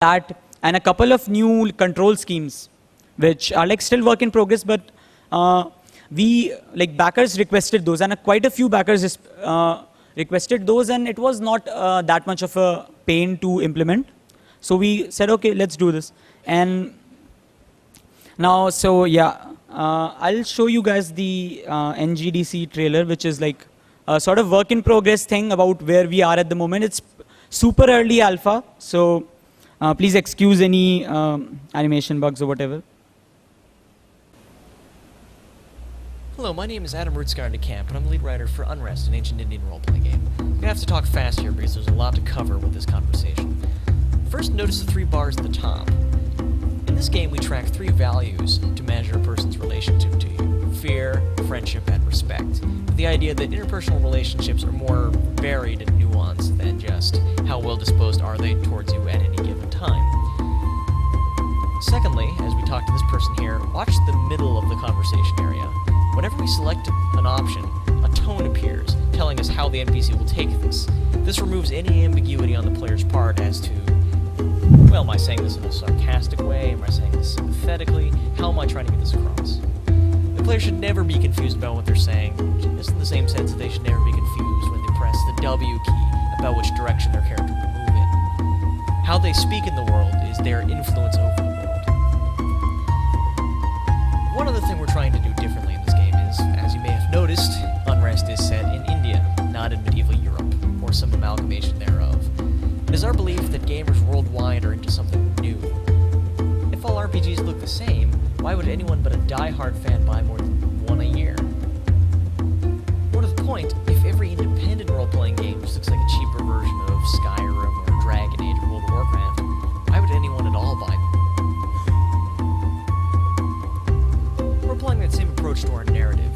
that, and a couple of new control schemes, which are like still work in progress, but we, like backers requested those, and quite a few backers requested those, and it was not that much of a pain to implement. So we said, okay, let's do this. And now, so yeah, I'll show you guys the NGDC trailer, which is like a sort of work in progress thing about where we are at the moment. It's super early alpha, so please excuse any animation bugs or whatever. Hello, my name is Adam Camp, and I'm the lead writer for Unrest, an ancient Indian role-playing game. I'm gonna have to talk fast here because there's a lot to cover with this conversation. First, notice the 3 bars at the top. In this game, we track 3 values to measure a person's relationship to you: fear, friendship, and respect. With the idea that interpersonal relationships are more varied and nuanced than just how well disposed are they towards you at any given time. Secondly, as we talk to this person here, watch the middle of the conversation area. Whenever we select an option, a tone appears, telling us how the NPC will take this. This removes any ambiguity on the player's part as to, well, am I saying this in a sarcastic way? Am I saying this sympathetically? How am I trying to get this across? The player should never be confused about what they're saying, just in the same sense that they should never be confused when they press the W key about which direction their character will move in. How they speak in the world is their influence over the world. One other thing we're trying to do differently in this game is, as you may have noticed, Unrest is set in India, not in medieval Europe, or some amalgamation thereof. It is our belief that gamers worldwide are into something new. If all RPGs look the same, why would anyone but a die-hard fan buy more than one a year? More to the point, if every independent role-playing game just looks like a cheaper version of Skyrim or Dragon Age or World of Warcraft, why would anyone at all buy them? We're applying that same approach to our narrative.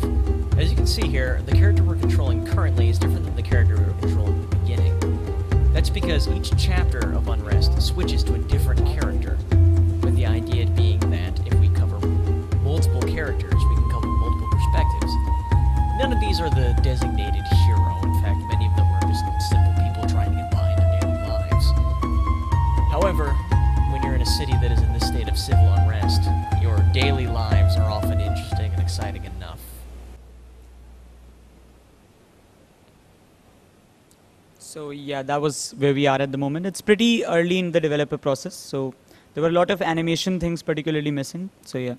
As you can see here, the character we're controlling currently is different than the character we were controlling at the beginning. That's because each chapter of Unrest switches to a different character, with the idea being that if we cover multiple characters, we can cover multiple perspectives. None of these are the designated hero. In fact, many of them are just simple people trying to get by in their daily lives. However, when you're in a city that is in this state of civil unrest, your daily lives are often interesting and exciting enough. So yeah, that was where we are at the moment. It's pretty early in the developer process, so there were a lot of animation things particularly missing. So yeah.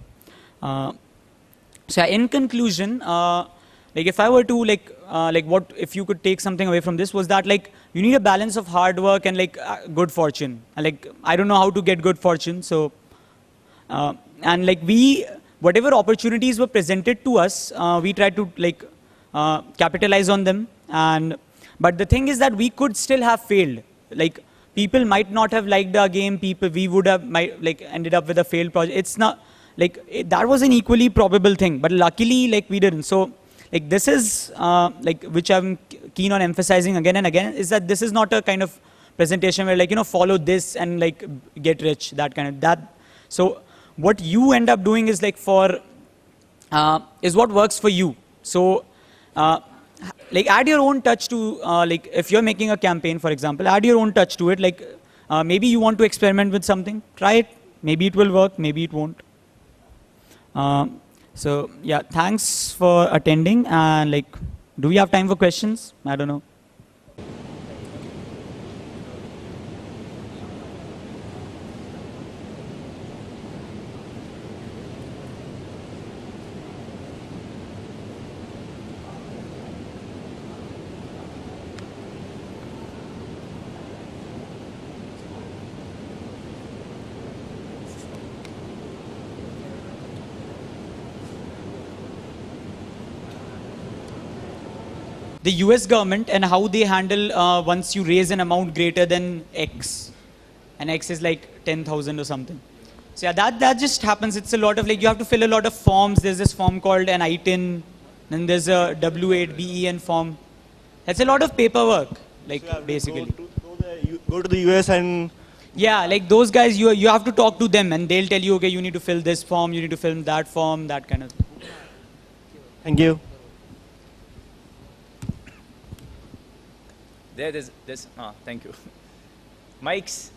So in conclusion, like if I were to like what if you could take something away from this was that like you need a balance of hard work and like good fortune. Like I don't know how to get good fortune, so and like whatever opportunities were presented to us, we tried to like capitalize on them. But the thing is that we could still have failed. Like people might not have liked our game. We would have ended up with a failed project. It's not like that was an equally probable thing. But luckily, like we didn't. So like this is like which I'm keen on emphasizing again and again is that this is not a kind of presentation where like follow this and like get rich, that kind of that. So what you end up doing is like is what works for you. So. Like add your own touch to like if you're making a campaign, for example, add your own touch to it. Like maybe you want to experiment with something, try it. Maybe it will work, maybe it won't. So yeah, thanks for attending. And like, do we have time for questions? I don't know. The US government and how they handle once you raise an amount greater than X. And X is like 10,000 or something. So yeah, that just happens. It's a lot of like, you have to fill a lot of forms. There's this form called an ITIN. Then there's a W8BEN form. That's a lot of paperwork, like so basically. Go to the US and... Yeah, like those guys, you have to talk to them and they'll tell you, okay, you need to fill this form, you need to fill that form, that kind of thing. Thank you. There's thank you. Mics.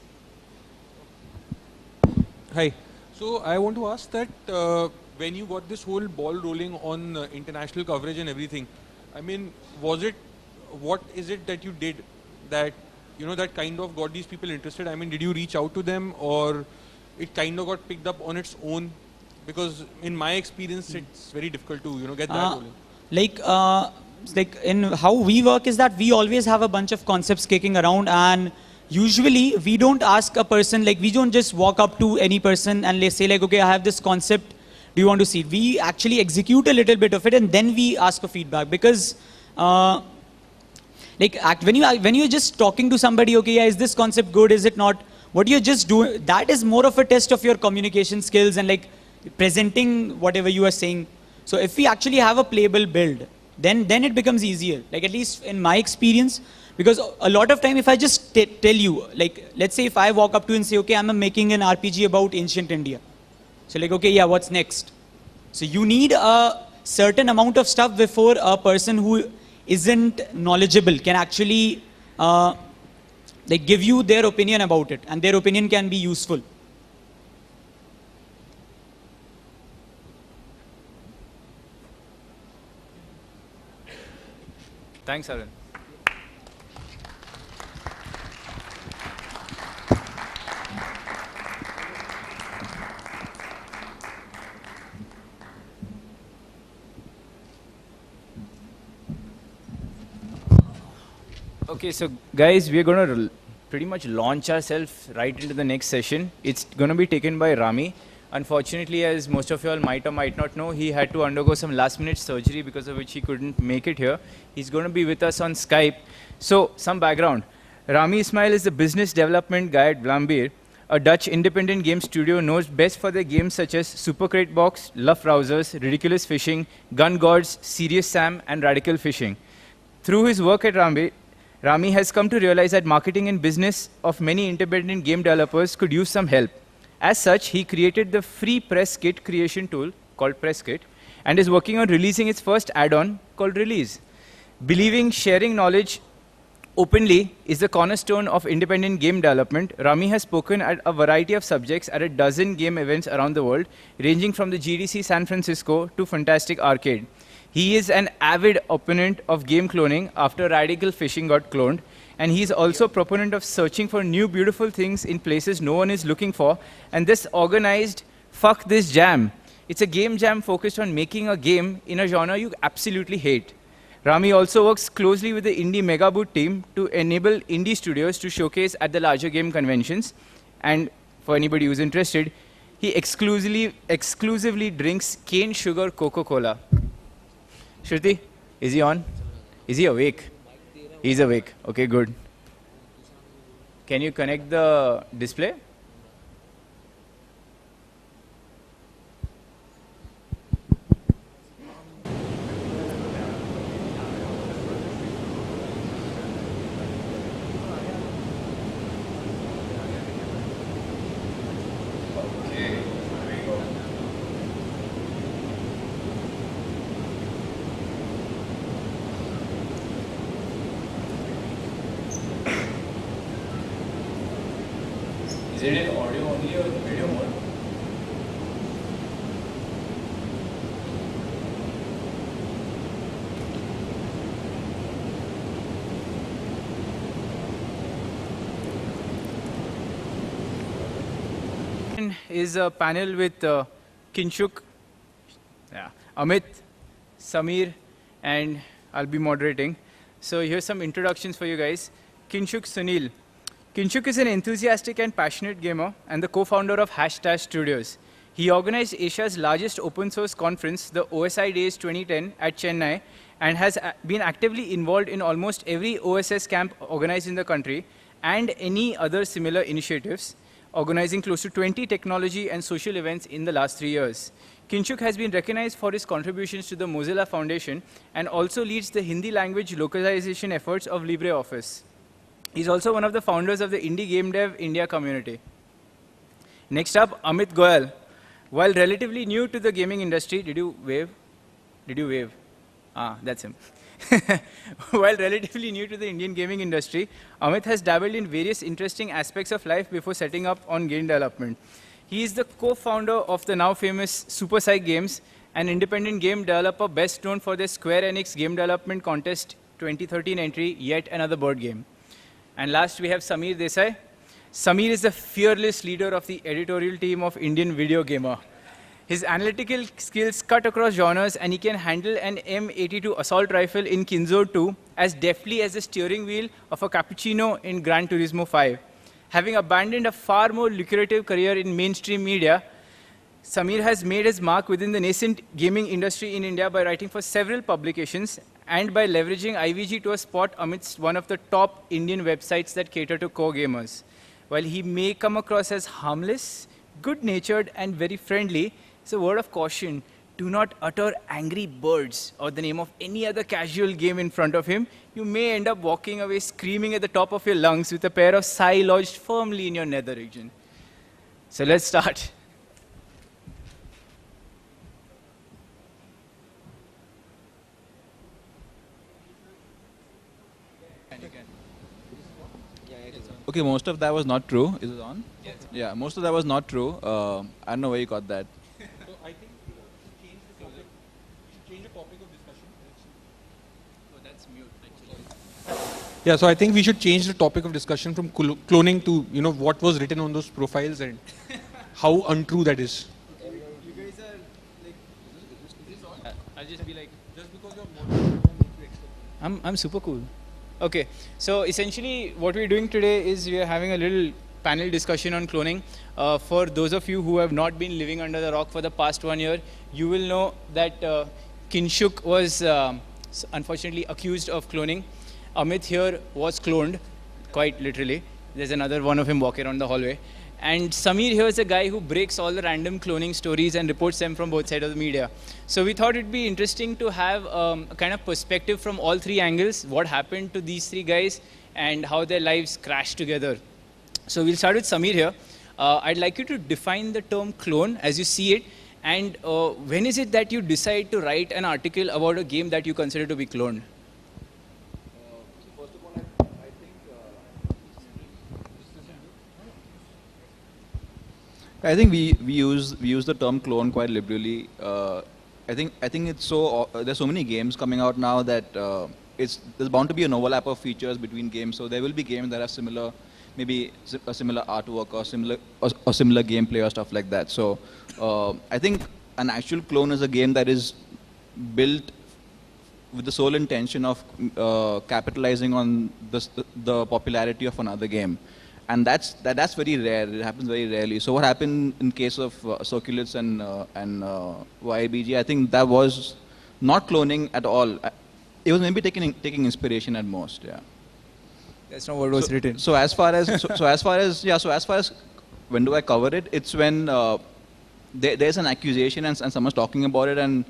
Hi. So I want to ask that when you got this whole ball rolling on international coverage and everything, I mean, what is it that you did that, that kind of got these people interested? I mean, did you reach out to them or it kind of got picked up on its own? Because in my experience, it's very difficult to, get that rolling. like like in how we work is that we always have a bunch of concepts kicking around, and usually we don't ask a person, like we don't just walk up to any person and say like, okay, I have this concept, do you want to see it? We actually execute a little bit of it and then we ask for feedback, because when you're just talking to somebody, okay, yeah, is this concept good, is it not, what you're just doing, that is more of a test of your communication skills and like presenting whatever you are saying. So if we actually have a playable build, then it becomes easier, like at least in my experience. Because a lot of time, if I just tell you, like, let's say if I walk up to you and say, okay, I'm making an RPG about ancient India. So like, okay, yeah, what's next? So you need a certain amount of stuff before a person who isn't knowledgeable can actually like give you their opinion about it, and their opinion can be useful. Thanks, Arvind. Okay, so guys, we're going to pretty much launch ourselves right into the next session. It's going to be taken by Rami. Unfortunately, as most of you all might or might not know, he had to undergo some last-minute surgery because of which he couldn't make it here. He's going to be with us on Skype. So, some background. Rami Ismail is the business development guy at Vlaambir, a Dutch independent game studio known best for their games such as Super Crate Box, Love Rousers, Ridiculous Fishing, Gun Gods, Serious Sam, and Radical Fishing. Through his work at Rami has come to realize that marketing and business of many independent game developers could use some help. As such, he created the free press kit creation tool called Press Kit and is working on releasing its first add-on called Release. Believing sharing knowledge openly is the cornerstone of independent game development, Rami has spoken at a variety of subjects at a dozen game events around the world, ranging from the GDC San Francisco to Fantastic Arcade. He is an avid opponent of game cloning after Radical Fishing got cloned, and he is also a proponent of searching for new beautiful things in places no one is looking for, and this organized Fuck This Jam. It's a game jam focused on making a game in a genre you absolutely hate. Rami also works closely with the Indie Mega Boot team to enable indie studios to showcase at the larger game conventions, and for anybody who's interested, he exclusively drinks cane sugar Coca-Cola. Shruti, is he on? Is he awake? He's awake. Okay, good. Can you connect the display? Is it in audio only or video mode? Is a panel with Kinshuk, Amit, Samir, and I'll be moderating. So here's some introductions for you guys. Kinshuk Sunil. Kinshuk is an enthusiastic and passionate gamer and the co-founder of Hashtag Studios. He organized Asia's largest open source conference, the OSI Days 2010 at Chennai, and has been actively involved in almost every OSS camp organized in the country and any other similar initiatives, organizing close to 20 technology and social events in the last 3 years. Kinshuk has been recognized for his contributions to the Mozilla Foundation and also leads the Hindi language localization efforts of LibreOffice. He's also one of the founders of the Indie Game Dev India community. Next up, Amit Goyal. While relatively new to the gaming industry, did you wave? Did you wave? Ah, that's him. While relatively new to the Indian gaming industry, Amit has dabbled in various interesting aspects of life before setting up on game development. He is the co-founder of the now famous Super Psych Games, an independent game developer best known for their Square Enix Game Development Contest 2013 entry, Yet Another Bird Game. And last, we have Samir Desai. Samir is the fearless leader of the editorial team of Indian Video Gamer. His analytical skills cut across genres, and he can handle an M82 assault rifle in Kinzo 2 as deftly as the steering wheel of a cappuccino in Gran Turismo 5. Having abandoned a far more lucrative career in mainstream media, Samir has made his mark within the nascent gaming industry in India by writing for several publications and by leveraging IVG to a spot amidst one of the top Indian websites that cater to core gamers. While he may come across as harmless, good-natured, and very friendly, it's a word of caution. Do not utter Angry Birds or the name of any other casual game in front of him. You may end up walking away screaming at the top of your lungs with a pair of sai lodged firmly in your nether region. So let's start. Okay, most of that was not true. Is it on? Yes. Yeah, most of that was not true. I don't know where you got that. So I think we should change the topic of discussion. Oh, that's mute, actually. Yeah, so I think we should change the topic of discussion from cloning to, what was written on those profiles and how untrue that is. You guys are like, is this on? I'll just be like, Just because you're I'm super cool. Okay, so essentially what we're doing today is we are having a little panel discussion on cloning. For those of you who have not been living under the rock for the past 1 year, you will know that Kinshuk was unfortunately accused of cloning. Amit here was cloned, quite literally. There's another one of him walking around the hallway. And Samir here is a guy who breaks all the random cloning stories and reports them from both sides of the media. So we thought it'd be interesting to have a kind of perspective from all three angles, what happened to these three guys and how their lives crashed together. So we'll start with Samir here. I'd like you to define the term clone as you see it, and when is it that you decide to write an article about a game that you consider to be cloned? I think we use the term clone quite liberally. I think it's so there's so many games coming out now that there's bound to be an overlap of features between games. So there will be games that have similar, maybe a similar artwork or similar gameplay or stuff like that. So I think an actual clone is a game that is built with the sole intention of capitalizing on the popularity of another game. And that's very rare. It happens very rarely. So what happened in case of Circulits and YBG, I think that was not cloning at all. It was maybe taking inspiration at most. Yeah. That's not what was written. So as far as when do I cover it? It's when there's an accusation and someone's talking about it, and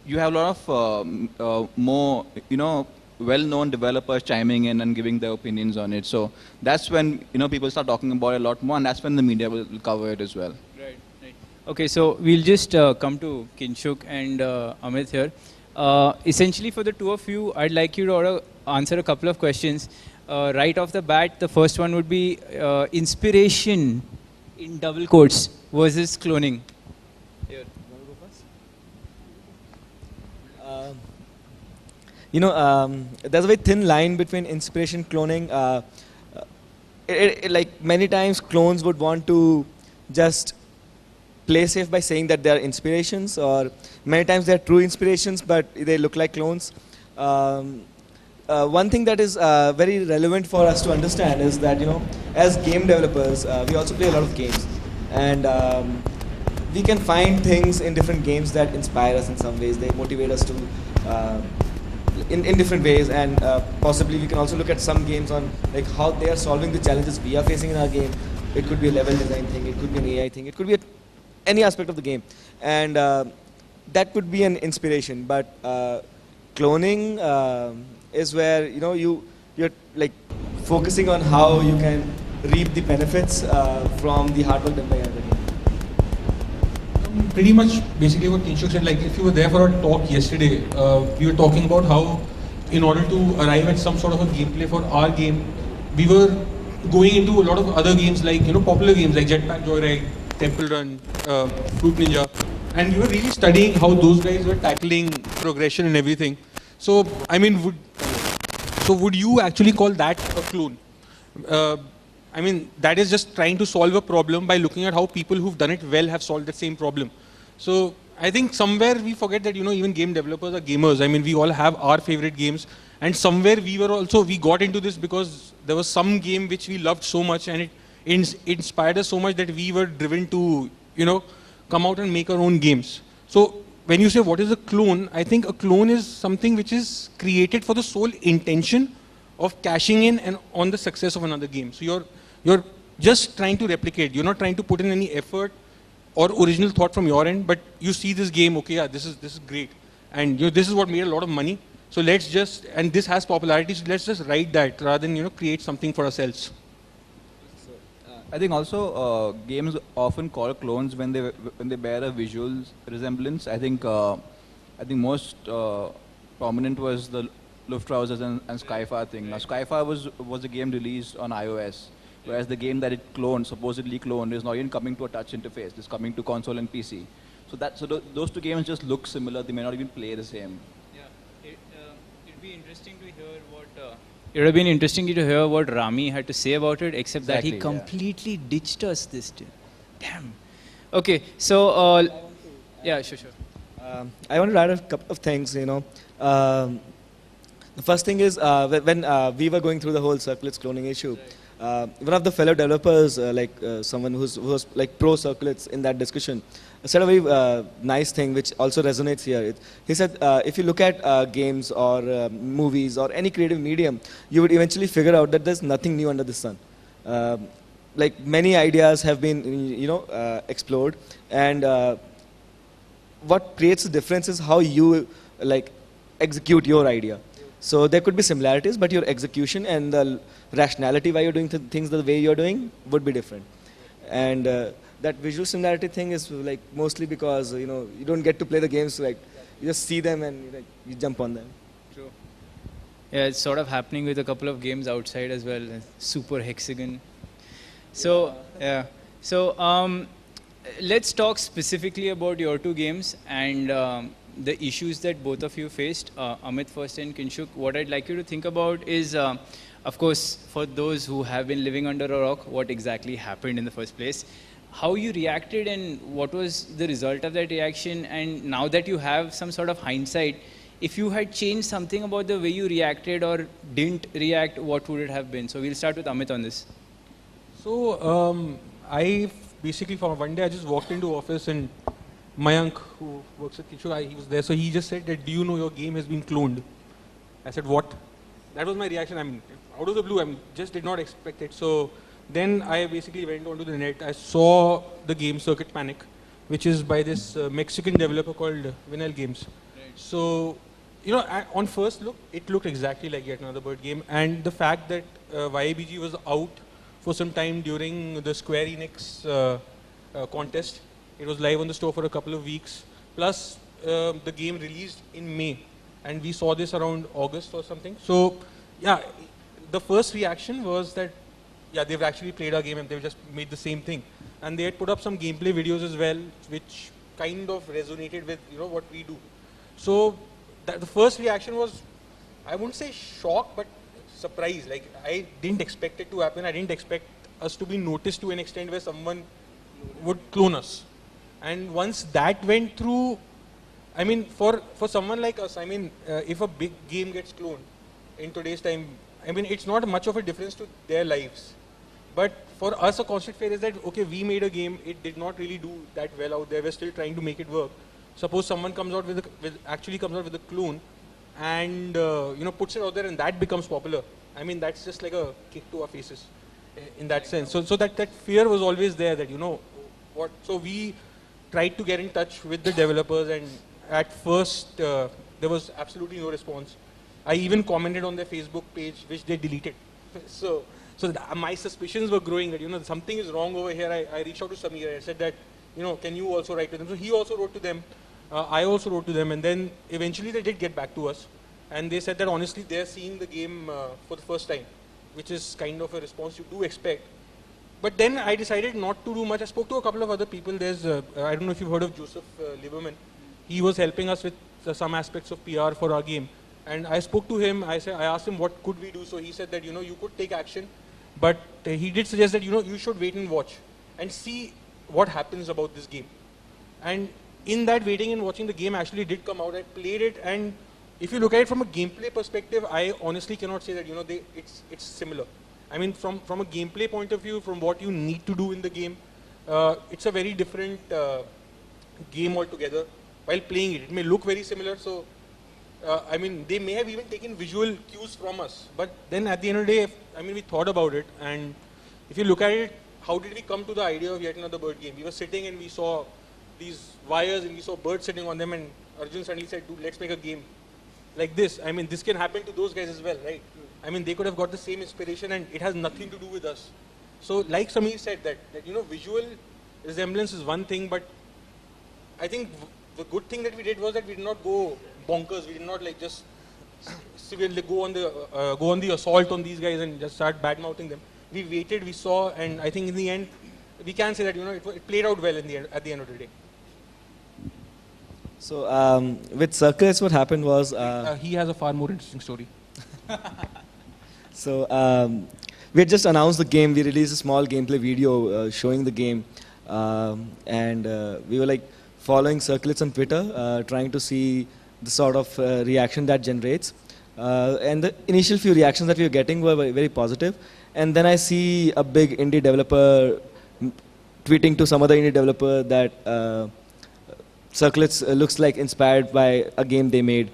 you have a lot of more well-known developers chiming in and giving their opinions on it. So that's when people start talking about it a lot more, and that's when the media will cover it as well. Right. Okay, so we'll just come to Kinshuk and Amit here. Essentially, for the two of you, I'd like you to answer a couple of questions. Right off the bat, the first one would be inspiration in double quotes versus cloning. Here. There's a very thin line between inspiration cloning. Like many times clones would want to just play safe by saying that they are inspirations, or many times they are true inspirations but they look like clones. One thing that is very relevant for us to understand is that as game developers we also play a lot of games, and we can find things in different games that inspire us in some ways. They motivate us to in different ways, and possibly we can also look at some games on like how they are solving the challenges we are facing in our game. It could be a level design thing, it could be an AI thing, it could be any aspect of the game, and that could be an inspiration. But cloning is where you're like focusing on how you can reap the benefits from the hard work done by another game. Pretty much basically what Kinshuk said, like if you were there for a talk yesterday, we were talking about how in order to arrive at some sort of a gameplay for our game, we were going into a lot of other games like, popular games like Jetpack Joyride, Temple Run, Fruit Ninja, and we were really studying how those guys were tackling progression and everything. So, I mean, would you actually call that a clone? I mean, that is just trying to solve a problem by looking at how people who've done it well have solved that same problem. So, I think somewhere we forget that, even game developers are gamers. I mean, we all have our favorite games. And somewhere we got into this because there was some game which we loved so much and it inspired us so much that we were driven to, come out and make our own games. So when you say what is a clone, I think a clone is something which is created for the sole intention of cashing in and on the success of another game. So you're just trying to replicate. You're not trying to put in any effort or original thought from your end, but you see this game, okay, yeah, this is great. And this is what made a lot of money. So let's just, and this has popularity, so let's just write that rather than, create something for ourselves. I think also games often call clones when they bear a visual resemblance. I think most prominent was the Luftrausers and Skyfire thing. Now Skyfire was a game released on iOS, whereas the game that it supposedly cloned, is not even coming to a touch interface. It's coming to console and PC. So those two games just look similar. They may not even play the same. It'd be interesting to hear what. It would have been interesting to hear what Rami had to say about it, except that he completely ditched us this day. Damn. Okay, so yeah, sure. I want to add a couple of things. The first thing is when we were going through the whole circlets cloning issue. One of the fellow developers, someone who was like pro circlets in that discussion, said a very nice thing which also resonates here. He said, if you look at games or movies or any creative medium, you would eventually figure out that there's nothing new under the sun. Like many ideas have been, explored, and what creates the difference is how you execute your idea. So there could be similarities, but your execution and the rationality why you're doing things the way you're doing would be different. And that visual similarity thing is mostly because you don't get to play the games, you just see them and you jump on them. True. Yeah, it's sort of happening with a couple of games outside as well. Super Hexagon. So yeah. So let's talk specifically about your two games and the issues that both of you faced. Amit first and Kinshuk, what I'd like you to think about is, of course, for those who have been living under a rock, what exactly happened in the first place, how you reacted and what was the result of that reaction, and now that you have some sort of hindsight, if you had changed something about the way you reacted or didn't react, what would it have been? So we'll start with Amit on this. So I basically, for one day, I just walked into office and Mayank, who works at Kinshuk, he was there. So he just said that, do you know your game has been cloned? I said, what? That was my reaction. I mean, out of the blue, I just did not expect it. So then I basically went onto the net. I saw the game Circuit Panic, which is by this Mexican developer called Vinyl Games. Right. So, on first look, it looked exactly like yet another bird game. And the fact that YABG was out for some time during the Square Enix contest. It was live on the store for a couple of weeks. Plus, the game released in May. And we saw this around August or something. So, yeah, the first reaction was that, yeah, they've actually played our game and they've just made the same thing. And they had put up some gameplay videos as well, which kind of resonated with, what we do. So, the first reaction was, I wouldn't say shock, but surprise. Like, I didn't expect it to happen. I didn't expect us to be noticed to an extent where someone would clone us. And once that went through, I mean, for someone like us, I mean, if a big game gets cloned in today's time, I mean, it's not much of a difference to their lives. But for us, a constant fear is that, okay, we made a game, it did not really do that well out there, we're still trying to make it work. Suppose someone comes out actually comes out with a clone and, puts it out there and that becomes popular. I mean, that's just like a kick to our faces in that sense. So that fear was always there that, so we tried to get in touch with the developers, and at first there was absolutely no response. I even commented on their Facebook page, which they deleted. So my suspicions were growing that something is wrong over here. I reached out to Samir. I said that can you also write to them? So he also wrote to them. I also wrote to them, and then eventually they did get back to us, and they said that honestly they're seeing the game for the first time, which is kind of a response you do expect. But then I decided not to do much. I spoke to a couple of other people. There's, I don't know if you've heard of Joseph Lieberman. He was helping us with some aspects of PR for our game. And I spoke to him. I asked him what could we do. So he said that, you know, you could take action. But he did suggest that, you know, you should wait and watch and see what happens about this game. And in that waiting and watching, the game actually did come out. I played it, and if you look at it from a gameplay perspective, I honestly cannot say that, you know, it's similar. I mean, from a gameplay point of view, from what you need to do in the game, it's a very different game altogether. While playing it, it may look very similar. So, I mean, they may have even taken visual cues from us. But then at the end of the day, we thought about it, and if you look at it, how did we come to the idea of yet another bird game? We were sitting and we saw these wires and we saw birds sitting on them, and Arjun suddenly said, dude, let's make a game like this. I mean, this can happen to those guys as well, right? I mean, they could have got the same inspiration and it has nothing to do with us. So like Sameer said that you know, visual resemblance is one thing, but I think the good thing that we did was that we did not go bonkers. We did not like just severely go on the assault on these guys and just start bad-mouthing them. We waited, we saw, and I think in the end, we can say that, you know, it played out well in the end, at the end of the day. So with Circles, what happened was... he has a far more interesting story. So we had just announced the game. We released a small gameplay video showing the game. And we were like following Circles on Twitter, trying to see the sort of reaction that generates. And the initial few reactions that we were getting were very, very positive. And then I see a big indie developer tweeting to some other indie developer that Circlets looks like inspired by a game they made.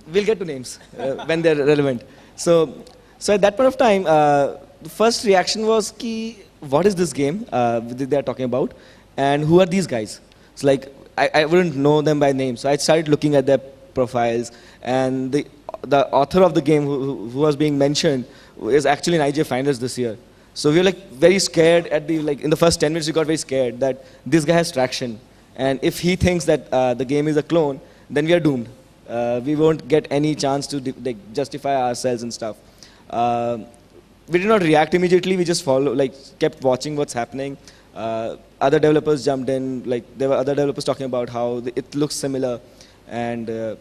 We'll get to names when they're relevant. So at that point of time, the first reaction was, what is this game they're talking about? And who are these guys? It's like, I wouldn't know them by name. So I started looking at their profiles, and the author of the game who was being mentioned is actually an IJ Finalist this year. So we were like very scared in the first 10 minutes we got very scared that this guy has traction. And if he thinks that the game is a clone, then we are doomed. We won't get any chance to justify ourselves and stuff. We did not react immediately. We just kept watching what's happening. Other developers jumped in. There were other developers talking about how it looks similar. And